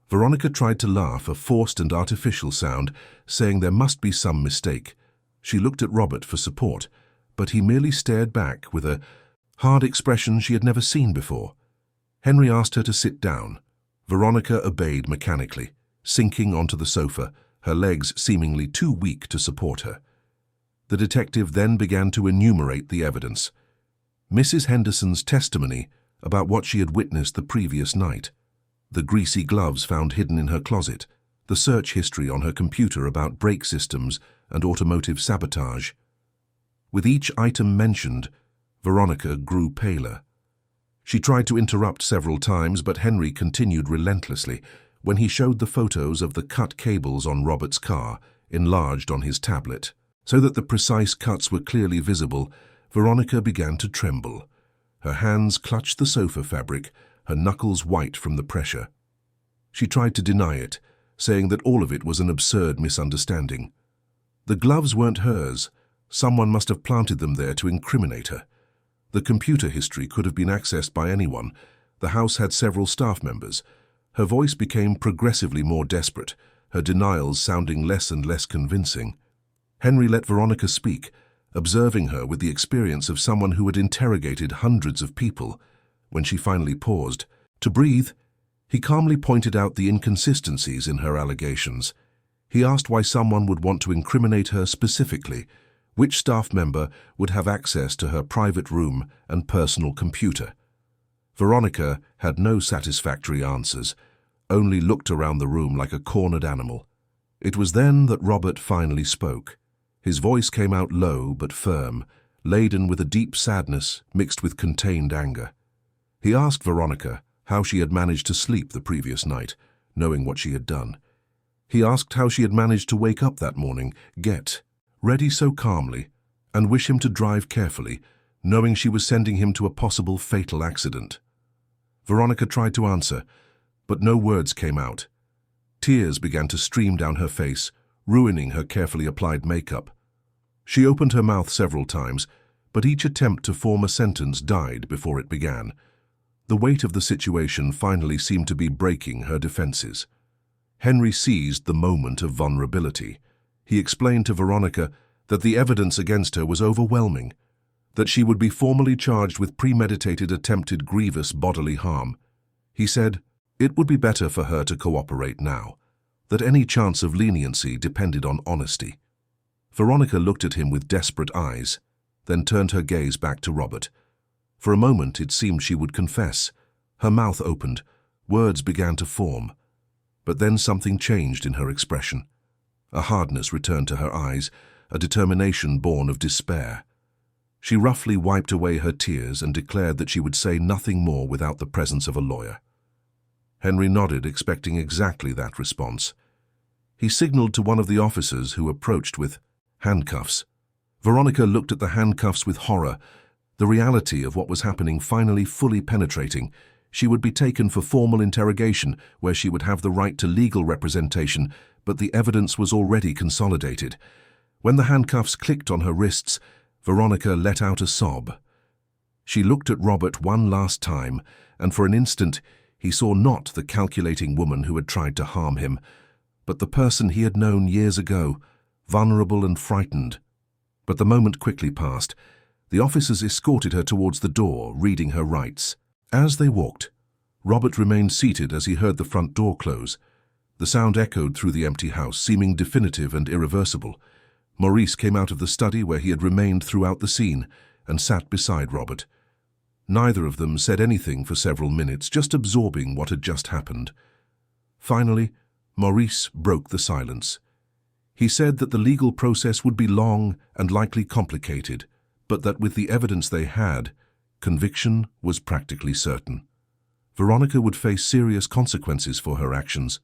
Veronica tried to laugh, a forced and artificial sound, saying there must be some mistake. She looked at Robert for support, but he merely stared back with a hard expression she had never seen before. Henry asked her to sit down. Veronica obeyed mechanically, sinking onto the sofa, her legs seemingly too weak to support her. The detective then began to enumerate the evidence. Mrs. Henderson's testimony about what she had witnessed the previous night, the greasy gloves found hidden in her closet, the search history on her computer about brake systems and automotive sabotage. With each item mentioned, Veronica grew paler. She tried to interrupt several times, but Henry continued relentlessly. When he showed the photos of the cut cables on Robert's car, enlarged on his tablet, so that the precise cuts were clearly visible, Veronica began to tremble. Her hands clutched the sofa fabric, her knuckles white from the pressure. She tried to deny it, saying that all of it was an absurd misunderstanding. The gloves weren't hers. Someone must have planted them there to incriminate her. The computer history could have been accessed by anyone. The house had several staff members. Her voice became progressively more desperate, her denials sounding less and less convincing. Henry let Veronica speak, observing her with the experience of someone who had interrogated hundreds of people. When she finally paused to breathe, he calmly pointed out the inconsistencies in her allegations. He asked why someone would want to incriminate her specifically, which staff member would have access to her private room and personal computer. Veronica had no satisfactory answers, only looked around the room like a cornered animal. It was then that Robert finally spoke. His voice came out low but firm, laden with a deep sadness mixed with contained anger. He asked Veronica how she had managed to sleep the previous night, knowing what she had done. He asked how she had managed to wake up that morning, get ready so calmly, and wish him to drive carefully, knowing she was sending him to a possible fatal accident. Veronica tried to answer, but no words came out. Tears began to stream down her face, ruining her carefully applied makeup. She opened her mouth several times, but each attempt to form a sentence died before it began. The weight of the situation finally seemed to be breaking her defenses. Henry seized the moment of vulnerability. He explained to Veronica that the evidence against her was overwhelming, that she would be formally charged with premeditated attempted grievous bodily harm. He said it would be better for her to cooperate now, that any chance of leniency depended on honesty. Veronica looked at him with desperate eyes, then turned her gaze back to Robert. For a moment it seemed she would confess. Her mouth opened, words began to form. But then something changed in her expression. A hardness returned to her eyes, a determination born of despair. She roughly wiped away her tears and declared that she would say nothing more without the presence of a lawyer. Henry nodded, expecting exactly that response. He signaled to one of the officers who approached with handcuffs. Veronica looked at the handcuffs with horror, the reality of what was happening finally fully penetrating. She would be taken for formal interrogation, where she would have the right to legal representation, but the evidence was already consolidated. When the handcuffs clicked on her wrists, Veronica let out a sob. She looked at Robert one last time, and for an instant he saw not the calculating woman who had tried to harm him, but the person he had known years ago, vulnerable and frightened. But the moment quickly passed. The officers escorted her towards the door, reading her rights. As they walked, Robert remained seated as he heard the front door close. The sound echoed through the empty house, seeming definitive and irreversible. Maurice came out of the study where he had remained throughout the scene and sat beside Robert. Neither of them said anything for several minutes, just absorbing what had just happened. Finally, Maurice broke the silence. He said that the legal process would be long and likely complicated, but that with the evidence they had, conviction was practically certain. Veronica would face serious consequences for her actions.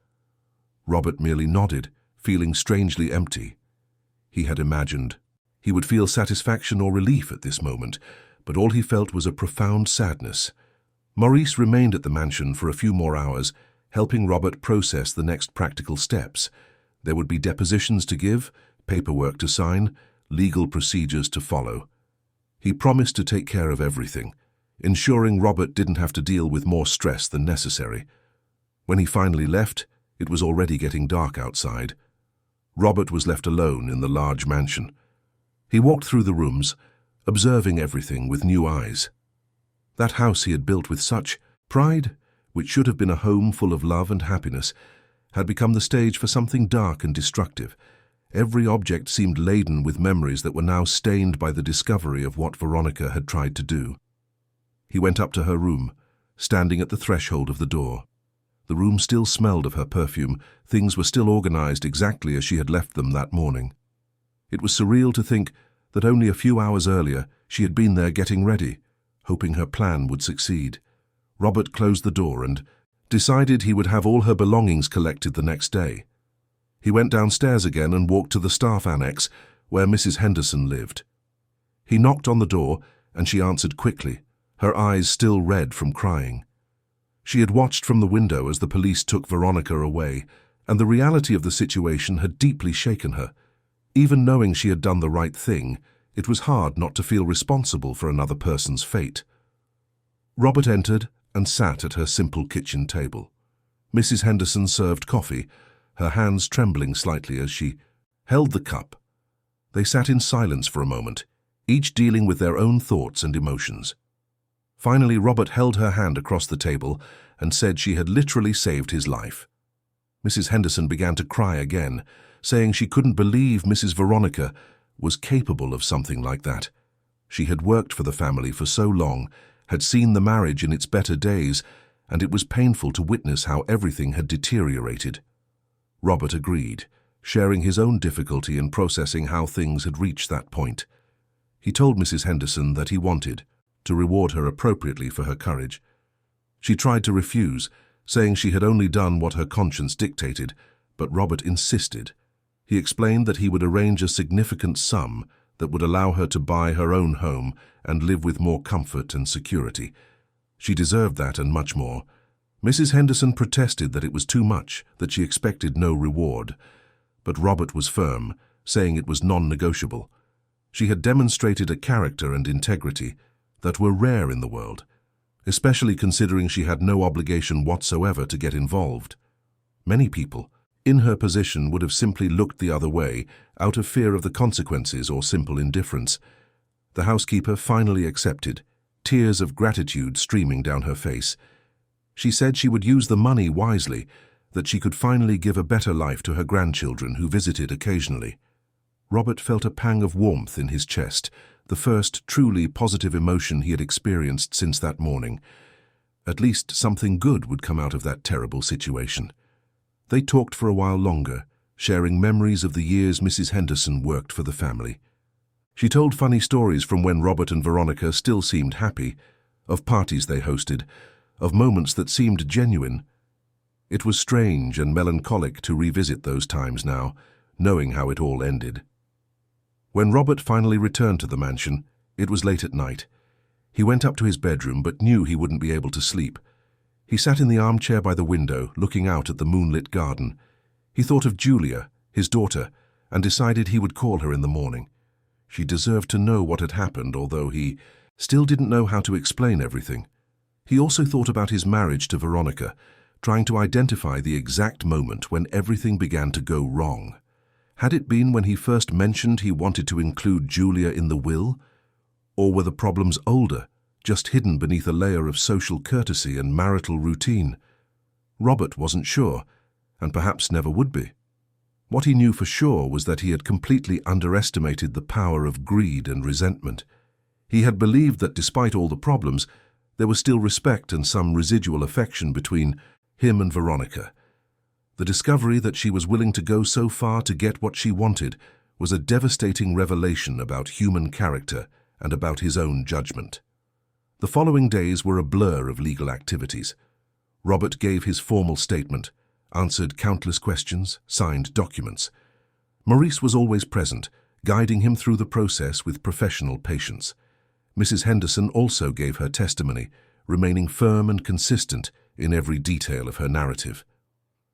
Robert merely nodded, feeling strangely empty. He had imagined he would feel satisfaction or relief at this moment, but all he felt was a profound sadness. Maurice remained at the mansion for a few more hours, helping Robert process the next practical steps. There would be depositions to give, paperwork to sign, legal procedures to follow. He promised to take care of everything, ensuring Robert didn't have to deal with more stress than necessary. When he finally left, it was already getting dark outside. Robert was left alone in the large mansion. He walked through the rooms, observing everything with new eyes. That house he had built with such pride, which should have been a home full of love and happiness, had become the stage for something dark and destructive. Every object seemed laden with memories that were now stained by the discovery of what Veronica had tried to do. He went up to her room, standing at the threshold of the door. The room still smelled of her perfume. Things were still organized exactly as she had left them that morning. It was surreal to think that only a few hours earlier she had been there getting ready, hoping her plan would succeed. Robert closed the door and decided he would have all her belongings collected the next day. He went downstairs again and walked to the staff annex, where Mrs. Henderson lived. He knocked on the door, and she answered quickly, her eyes still red from crying. She had watched from the window as the police took Veronica away, and the reality of the situation had deeply shaken her. Even knowing she had done the right thing, it was hard not to feel responsible for another person's fate. Robert entered and sat at her simple kitchen table. Mrs. Henderson served coffee, her hands trembling slightly as she held the cup. They sat in silence for a moment, each dealing with their own thoughts and emotions. Finally, Robert held her hand across the table and said she had literally saved his life. Mrs. Henderson began to cry again, saying she couldn't believe Mrs. Veronica was capable of something like that. She had worked for the family for so long, had seen the marriage in its better days, and it was painful to witness how everything had deteriorated. Robert agreed, sharing his own difficulty in processing how things had reached that point. He told Mrs. Henderson that he wanted to reward her appropriately for her courage. She tried to refuse, saying she had only done what her conscience dictated, but Robert insisted. He explained that he would arrange a significant sum that would allow her to buy her own home and live with more comfort and security. She deserved that and much more. Mrs. Henderson protested that it was too much, that she expected no reward. But Robert was firm, saying it was non-negotiable. She had demonstrated a character and integrity that were rare in the world, especially considering she had no obligation whatsoever to get involved. Many people in her position would have simply looked the other way out of fear of the consequences or simple indifference. The housekeeper finally accepted, tears of gratitude streaming down her face. She said she would use the money wisely, that she could finally give a better life to her grandchildren who visited occasionally. Robert felt a pang of warmth in his chest, the first truly positive emotion he had experienced since that morning. At least something good would come out of that terrible situation. They talked for a while longer, sharing memories of the years Mrs. Henderson worked for the family. She told funny stories from when Robert and Veronica still seemed happy, of parties they hosted, of moments that seemed genuine. It was strange and melancholic to revisit those times now, knowing how it all ended. When Robert finally returned to the mansion, it was late at night. He went up to his bedroom but knew he wouldn't be able to sleep. He sat in the armchair by the window, looking out at the moonlit garden. He thought of Julia, his daughter, and decided he would call her in the morning. She deserved to know what had happened, although he still didn't know how to explain everything. He also thought about his marriage to Veronica, trying to identify the exact moment when everything began to go wrong. Had it been when he first mentioned he wanted to include Julia in the will? Or were the problems older, just hidden beneath a layer of social courtesy and marital routine? Robert wasn't sure, and perhaps never would be. What he knew for sure was that he had completely underestimated the power of greed and resentment. He had believed that despite all the problems, there was still respect and some residual affection between him and Veronica. The discovery that she was willing to go so far to get what she wanted was a devastating revelation about human character and about his own judgment. The following days were a blur of legal activities. Robert gave his formal statement, answered countless questions, signed documents. Maurice was always present, guiding him through the process with professional patience. Mrs. Henderson also gave her testimony, remaining firm and consistent in every detail of her narrative.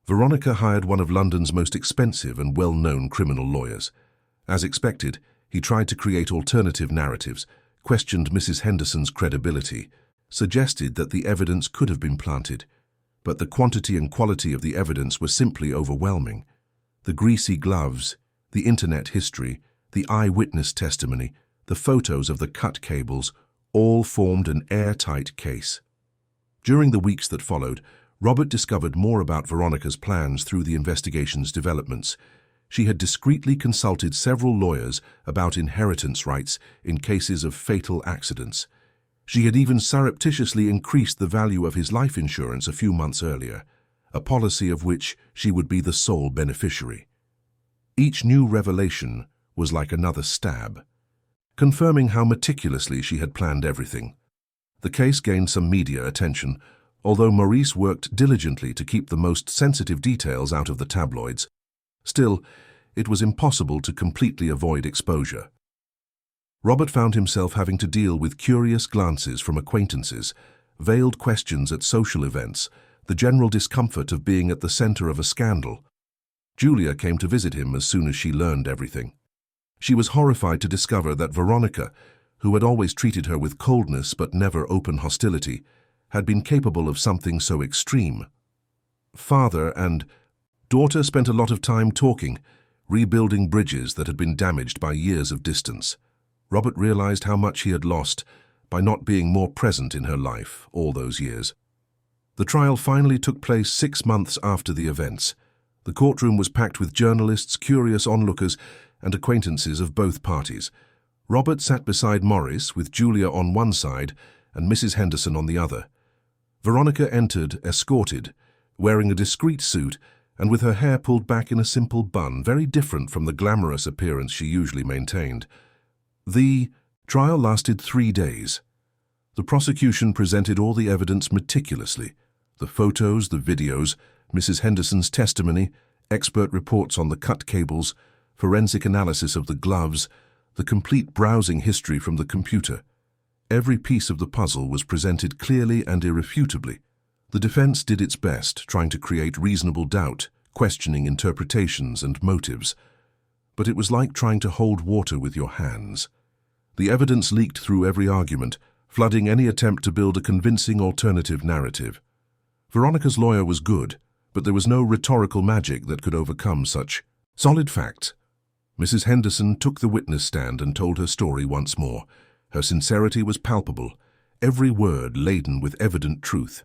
Veronica hired one of London's most expensive and well-known criminal lawyers. As expected, he tried to create alternative narratives, questioned Mrs. Henderson's credibility, suggested that the evidence could have been planted, but the quantity and quality of the evidence were simply overwhelming. The greasy gloves, the internet history, the eyewitness testimony, the photos of the cut cables, all formed an airtight case. During the weeks that followed, Robert discovered more about Veronica's plans through the investigation's developments. She had discreetly consulted several lawyers about inheritance rights in cases of fatal accidents. She had even surreptitiously increased the value of his life insurance a few months earlier, a policy of which she would be the sole beneficiary. Each new revelation was like another stab, confirming how meticulously she had planned everything. The case gained some media attention, although Maurice worked diligently to keep the most sensitive details out of the tabloids. Still, it was impossible to completely avoid exposure. Robert found himself having to deal with curious glances from acquaintances, veiled questions at social events, the general discomfort of being at the center of a scandal. Julia came to visit him as soon as she learned everything. She was horrified to discover that Veronica, who had always treated her with coldness but never open hostility, had been capable of something so extreme. Father and daughter spent a lot of time talking, rebuilding bridges that had been damaged by years of distance. Robert realized how much he had lost by not being more present in her life all those years. The trial finally took place 6 months after the events. The courtroom was packed with journalists, curious onlookers, and acquaintances of both parties. Robert sat beside Morris, with Julia on one side and Mrs. Henderson on the other. Veronica entered, escorted, wearing a discreet suit and with her hair pulled back in a simple bun, very different from the glamorous appearance she usually maintained. The trial lasted 3 days. The prosecution presented all the evidence meticulously: the photos, the videos, Mrs. Henderson's testimony, expert reports on the cut cables, forensic analysis of the gloves, the complete browsing history from the computer. Every piece of the puzzle was presented clearly and irrefutably. The defense did its best, trying to create reasonable doubt, questioning interpretations and motives. But it was like trying to hold water with your hands. The evidence leaked through every argument, flooding any attempt to build a convincing alternative narrative. Veronica's lawyer was good, but there was no rhetorical magic that could overcome such solid facts. Mrs. Henderson took the witness stand and told her story once more. Her sincerity was palpable, every word laden with evident truth.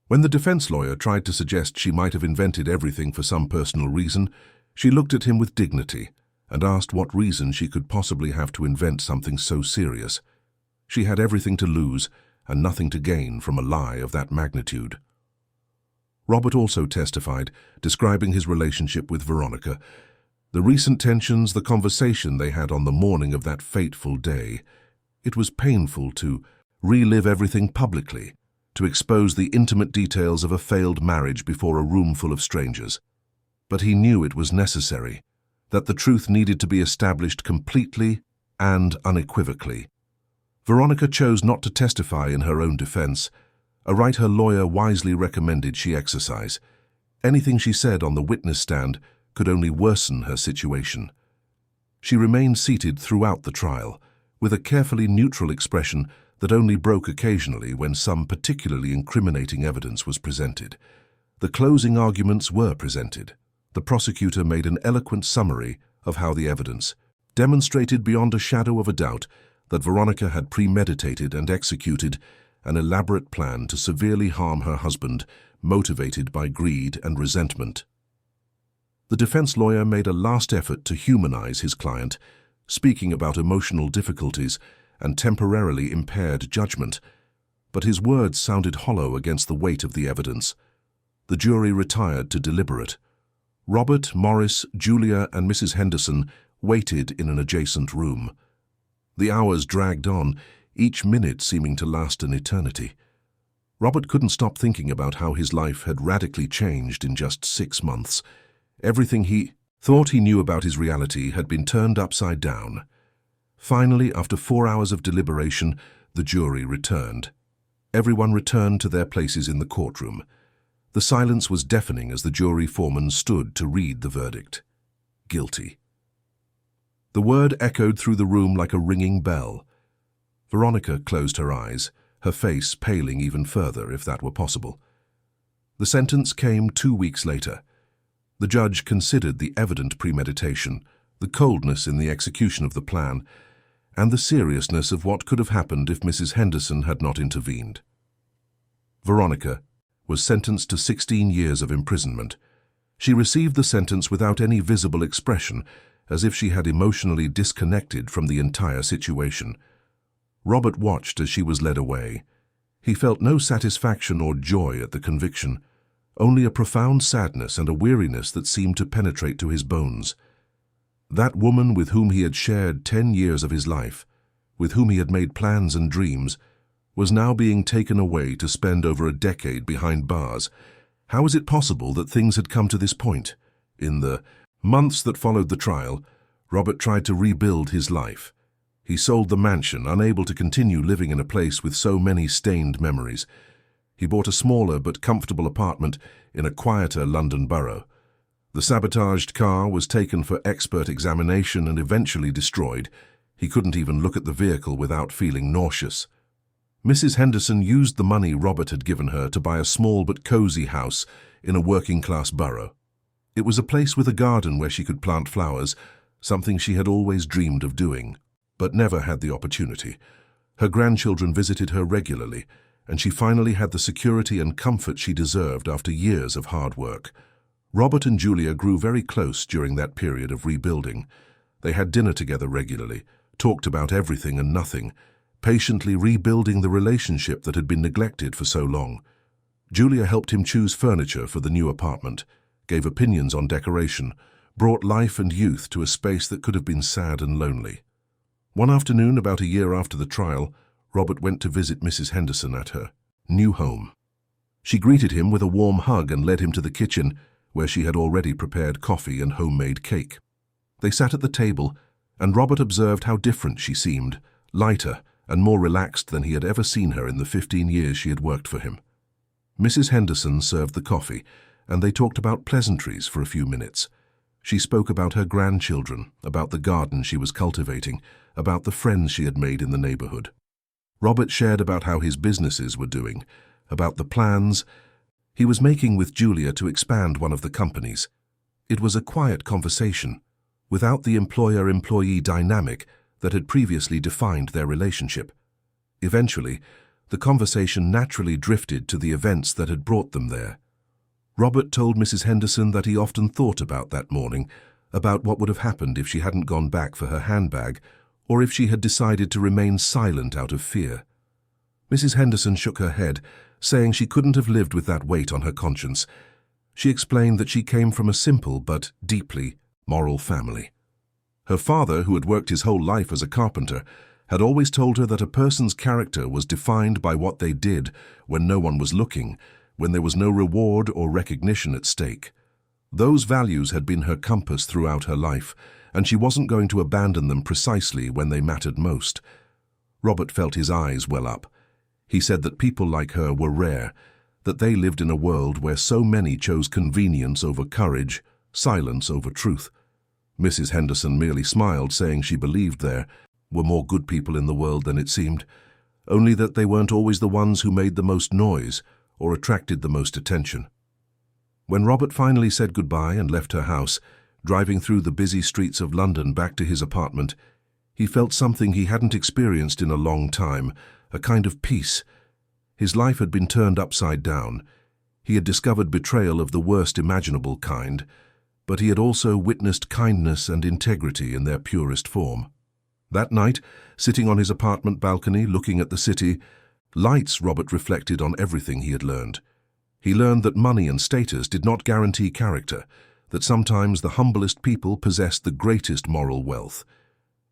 When the defense lawyer tried to suggest she might have invented everything for some personal reason, she looked at him with dignity and asked what reason she could possibly have to invent something so serious. She had everything to lose and nothing to gain from a lie of that magnitude. Robert also testified, describing his relationship with Veronica. The recent tensions, the conversation they had on the morning of that fateful day. It was painful to relive everything publicly, to expose the intimate details of a failed marriage before a room full of strangers. But he knew it was necessary, that the truth needed to be established completely and unequivocally. Veronica chose not to testify in her own defense, a right her lawyer wisely recommended she exercise. Anything she said on the witness stand could only worsen her situation. She remained seated throughout the trial, with a carefully neutral expression that only broke occasionally when some particularly incriminating evidence was presented. The closing arguments were presented. The prosecutor made an eloquent summary of how the evidence demonstrated beyond a shadow of a doubt that Veronica had premeditated and executed an elaborate plan to severely harm her husband, motivated by greed and resentment. The defense lawyer made a last effort to humanize his client, speaking about emotional difficulties and temporarily impaired judgment, but his words sounded hollow against the weight of the evidence. The jury retired to deliberate. Robert, Morris, Julia, and Mrs. Henderson waited in an adjacent room. The hours dragged on, each minute seeming to last an eternity. Robert couldn't stop thinking about how his life had radically changed in just 6 months. Everything he thought he knew about his reality had been turned upside down. Finally, after 4 hours of deliberation, the jury returned. Everyone returned to their places in the courtroom. The silence was deafening as the jury foreman stood to read the verdict. Guilty. The word echoed through the room like a ringing bell. Veronica closed her eyes, her face paling even further, if that were possible. The sentence came 2 weeks later. The judge considered the evident premeditation, the coldness in the execution of the plan, and the seriousness of what could have happened if Mrs. Henderson had not intervened. Veronica was sentenced to 16 years of imprisonment. She received the sentence without any visible expression, as if she had emotionally disconnected from the entire situation. Robert watched as she was led away. He felt no satisfaction or joy at the conviction, only a profound sadness and a weariness that seemed to penetrate to his bones. That woman with whom he had shared 10 years of his life, with whom he had made plans and dreams, was now being taken away to spend over a decade behind bars. How was it possible that things had come to this point? In the months that followed the trial, Robert tried to rebuild his life. He sold the mansion, unable to continue living in a place with so many stained memories. He bought a smaller but comfortable apartment in a quieter London borough. The sabotaged car was taken for expert examination and eventually destroyed. He couldn't even look at the vehicle without feeling nauseous. Mrs. Henderson used the money Robert had given her to buy a small but cozy house in a working-class borough. It was a place with a garden where she could plant flowers, something she had always dreamed of doing, but never had the opportunity. Her grandchildren visited her regularly, and she finally had the security and comfort she deserved after years of hard work. Robert and Julia grew very close during that period of rebuilding. They had dinner together regularly, talked about everything and nothing, patiently rebuilding the relationship that had been neglected for so long. Julia helped him choose furniture for the new apartment, gave opinions on decoration, brought life and youth to a space that could have been sad and lonely. One afternoon, about a year after the trial, Robert went to visit Mrs. Henderson at her new home. She greeted him with a warm hug and led him to the kitchen, where she had already prepared coffee and homemade cake. They sat at the table, and Robert observed how different she seemed, lighter and more relaxed than he had ever seen her in the 15 years she had worked for him. Mrs. Henderson served the coffee, and they talked about pleasantries for a few minutes. She spoke about her grandchildren, about the garden she was cultivating, about the friends she had made in the neighborhood. Robert shared about how his businesses were doing, about the plans he was making with Julia to expand one of the companies. It was a quiet conversation, without the employer-employee dynamic that had previously defined their relationship. Eventually, the conversation naturally drifted to the events that had brought them there. Robert told Mrs. Henderson that he often thought about that morning, about what would have happened if she hadn't gone back for her handbag, or if she had decided to remain silent out of fear. Mrs. Henderson shook her head, saying she couldn't have lived with that weight on her conscience. She explained that she came from a simple but deeply moral family. Her father, who had worked his whole life as a carpenter, had always told her that a person's character was defined by what they did when no one was looking, when there was no reward or recognition at stake. Those values had been her compass throughout her life, and she wasn't going to abandon them precisely when they mattered most. Robert felt his eyes well up. He said that people like her were rare, that they lived in a world where so many chose convenience over courage, silence over truth. Mrs. Henderson merely smiled, saying she believed there were more good people in the world than it seemed, only that they weren't always the ones who made the most noise or attracted the most attention. When Robert finally said goodbye and left her house, driving through the busy streets of London back to his apartment, he felt something he hadn't experienced in a long time, a kind of peace. His life had been turned upside down. He had discovered betrayal of the worst imaginable kind, but he had also witnessed kindness and integrity in their purest form. That night, sitting on his apartment balcony looking at the city, lights, Robert reflected on everything he had learned. He learned that money and status did not guarantee character, that sometimes the humblest people possessed the greatest moral wealth.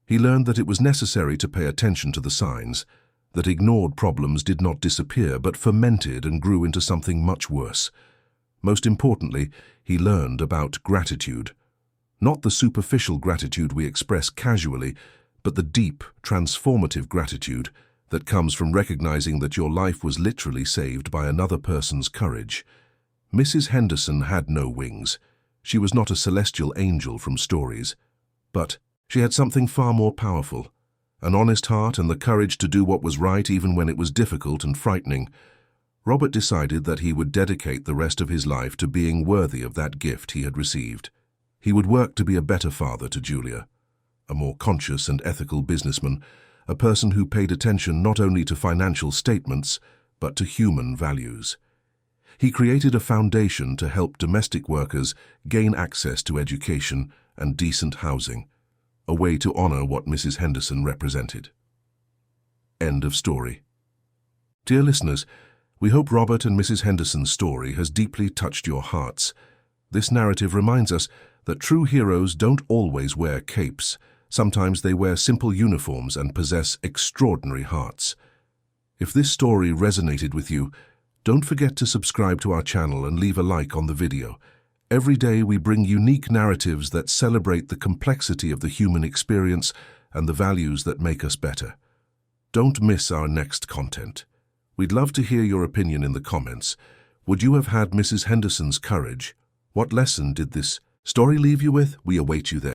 He learned that it was necessary to pay attention to the signs, that ignored problems did not disappear but fermented and grew into something much worse. Most importantly, he learned about gratitude. Not the superficial gratitude we express casually, but the deep, transformative gratitude that comes from recognizing that your life was literally saved by another person's courage. Mrs. Henderson had no wings. She was not a celestial angel from stories. But she had something far more powerful, an honest heart and the courage to do what was right even when it was difficult and frightening. Robert decided that he would dedicate the rest of his life to being worthy of that gift he had received. He would work to be a better father to Julia, a more conscious and ethical businessman, a person who paid attention not only to financial statements, but to human values. He created a foundation to help domestic workers gain access to education and decent housing, a way to honor what Mrs. Henderson represented. End of story. Dear listeners, we hope Robert and Mrs. Henderson's story has deeply touched your hearts. This narrative reminds us that true heroes don't always wear capes. Sometimes they wear simple uniforms and possess extraordinary hearts. If this story resonated with you, don't forget to subscribe to our channel and leave a like on the video. Every day we bring unique narratives that celebrate the complexity of the human experience and the values that make us better. Don't miss our next content. We'd love to hear your opinion in the comments. Would you have had Mrs. Henderson's courage? What lesson did this story leave you with? We await you there.